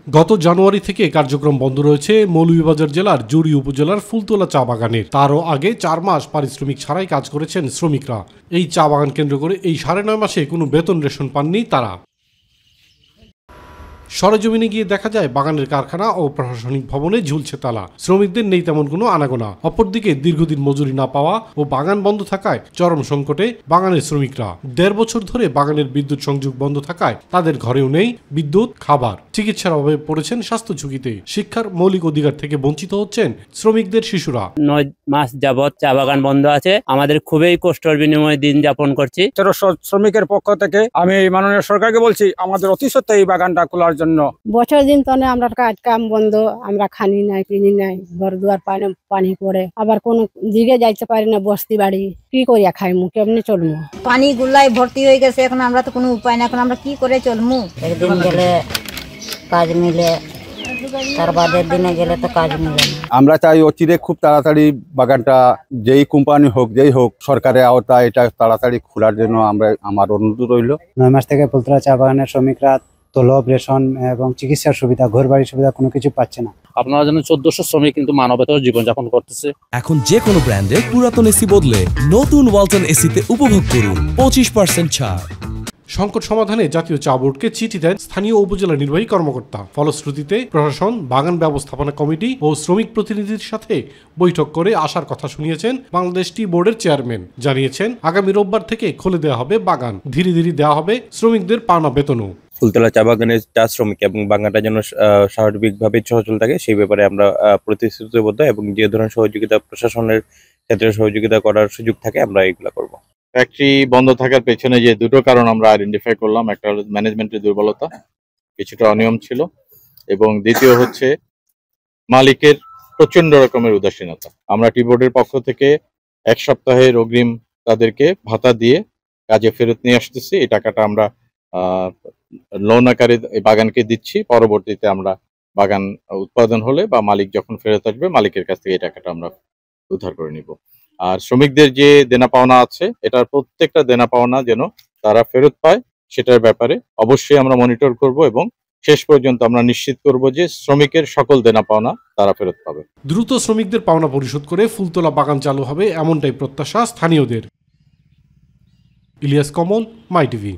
গত জানুয়ারি থেকে কার্যক্রম বন্ধ রয়েছে মৌলভীবাজার জেলার জুড়ি উপজেলার ফুলতলা চা বাগানের। তারও আগে 4 মাস পারিশ্রমিক ছাড়াই কাজ করেছেন শ্রমিকরা। এই চা বাগান কেন্দ্র করে এই 9.5 মাসে কোনো বেতন রেশন পাননি তারা। সরেজমিনে গিয়ে দেখা যায় বাগানের কারখানা ও প্রশাসনিক ভবনে ঝুলছে তালা। শ্রমিকদের নেই তেমন কোনো আনাগোনা। অপরদিকে দীর্ঘদিন মজুরি না পাওয়া ও বাগান বন্ধ থাকায় চরম সংকটে বাগানের শ্রমিকরা। 1.5 বছর ধরে বাগানের বিদ্যুৎ সংযোগ বন্ধ থাকায় তাদের ঘরেও নেই বিদ্যুৎ, খাবার। চিকিৎসার অভাবে পড়েছেন স্বাস্থ্য ঝুঁকিতে। শিক্ষার মৌলিক অধিকার থেকে বঞ্চিত হচ্ছেন শ্রমিকদের শিশুরা। 9 মাস যাবৎ চা বাগান বন্ধ আছে। আমাদের খুবই কষ্টের বিনিময়ে দিন যাপন করছি। শ্রমিকের পক্ষ থেকে আমি মাননীয় সরকারকে বলছি আমাদের অতি সত্ত্বর এই বাগানটা খোলার জন্য। বছর দিন তো আমরা কাজ কাম বন্ধ, আমরা খানি নাই পিনি নাই, ঘর দুয়ার পানি পড়ে, আবার কোন দিকে যাইতে পারি না, বস্তি বাড়ি কি করিয়া খাইমু, কেমনে চলমু? পানি গুলাই ভর্তি হয়ে গেছে, এখন আমরা তো কোনো উপায় না, এখন আমরা কি করে চলমু? একদিন গেলে কাজ মিলে, তার বাদের দিনে গেলে তো কাজ মিলে না। আমরা চাই অচিরে খুব তাড়াতাড়ি বাগানটা যেই কোম্পানি হোক যেই হোক সরকারের আওতায় এটা তাড়াতাড়ি খোলার জন্য আমার অনুরোধ রইল। 9 মাস থেকে ফুলতলা চা বাগানের শ্রমিকরা তলব, রেশন এবং চিকিৎসার সুবিধা, ঘর বাড়ির সুবিধা কোনো কিছু পাচ্ছে না। আপনারা জানেন 1400 শ্রমিক কিন্তু মানবেতর জীবনযাপন করতেছে। এখন যে কোনো ব্র্যান্ডের পুরাতন এসি বদলে নতুন ওয়ালটন এসিতে উপভোগ করুন 25% ছাড়। সংকট সমাধানে জাতীয় চা বোর্ডকে চিঠি দেন স্থানীয় উপজেলা নির্বাহী কর্মকর্তা। ফলশ্রুতিতে প্রশাসন, বাগান ব্যবস্থাপনা কমিটি ও শ্রমিক প্রতিনিধির সাথে বৈঠক করে আসার কথা শুনিয়েছেন বাংলাদেশ টি বোর্ডের চেয়ারম্যান। জানিয়েছেন আগামী রোববার থেকে খুলে দেওয়া হবে বাগান, ধীরে ধীরে দেওয়া হবে শ্রমিকদের পাওনা বেতনও। ফুলতলা চা বাগানের চা শ্রমিক এবং বাগানটা যেন স্বাভাবিকভাবে সচল থাকে সেই ব্যাপারে আমরা প্রতিশ্রুতিবদ্ধ, এবং যে ধরনের সহযোগিতা প্রশাসনের ক্ষেত্রে সহযোগিতা করার সুযোগ থাকে আমরা এগুলা করব। ফ্যাক্টরি বন্ধ থাকার পেছনে যে দুটো কারণ আমরা আইডেন্টিফাই করলাম, একটা হলো ম্যানেজমেন্টের দুর্বলতা, কিছুটা অনিয়ম ছিল, এবং দ্বিতীয় হচ্ছে মালিকের প্রচন্ড রকমের উদাসীনতা। আমরা টি বোর্ডের পক্ষ থেকে 1 সপ্তাহের অগ্রিম তাদেরকে ভাতা দিয়ে কাজে ফেরত নিয়ে আসতেছি। এই টাকাটা আমরা লোন আকারে বাগানকে দিচ্ছি। পরবর্তীতে আমরা বাগান উৎপাদন হলে বা মালিক যখন ফেরত আসবে মালিকের কাছ থেকে এই টাকাটা আমরা উদ্ধার করে নিব। আর শ্রমিকদের যে দেনা পাওনা আছে, এটার প্রত্যেকটা দেনা পাওনা যেন তারা ফেরত পায় সেটার ব্যাপারে অবশ্যই আমরা মনিটর করব, এবং শেষ পর্যন্ত আমরা নিশ্চিত করব যে শ্রমিকের সকল দেনা পাওনা তারা ফেরত পাবে। দ্রুত শ্রমিকদের পাওনা পরিশোধ করে ফুলতলা বাগান চালু হবে এমনটাই প্রত্যাশা স্থানীয়দের। ইলিয়াস কমল, মাই টিভি।